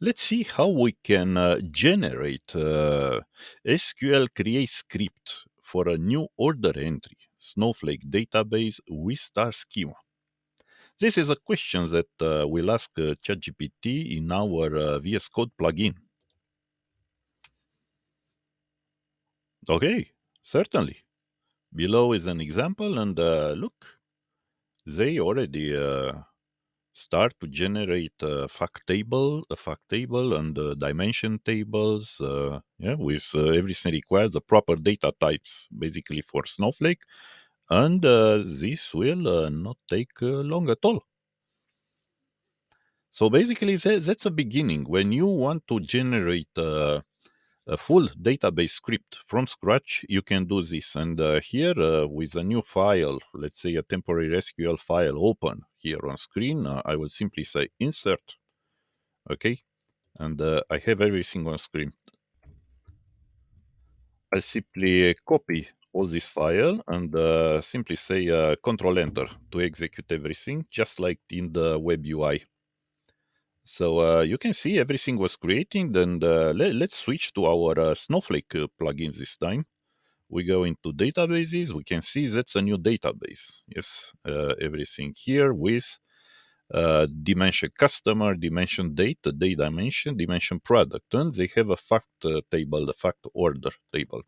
Let's see how we can generate SQL create script for a new order entry Snowflake database with star schema. This is a question that we'll ask ChatGPT in our VS Code plugin. Okay, certainly. Below is an example, and look, they already start to generate a fact table, and dimension tables, with everything required, the proper data types, basically for Snowflake, and this will not take long at all. So basically, that's a beginning. When you want to generate a full database script from scratch, you can do this. And here, with a new file, let's say a temporary SQL file open here on screen, I will simply say insert. Okay. And I have everything on screen. I'll simply copy all this file and simply say Control Enter to execute everything, just like in the web UI. So you can see everything was created, and let's switch to our Snowflake plugin this time. We go into databases. We can see that's a new database. Yes, everything here with dimension customer, dimension date, the date dimension, dimension product, and they have a fact table, the fact order table.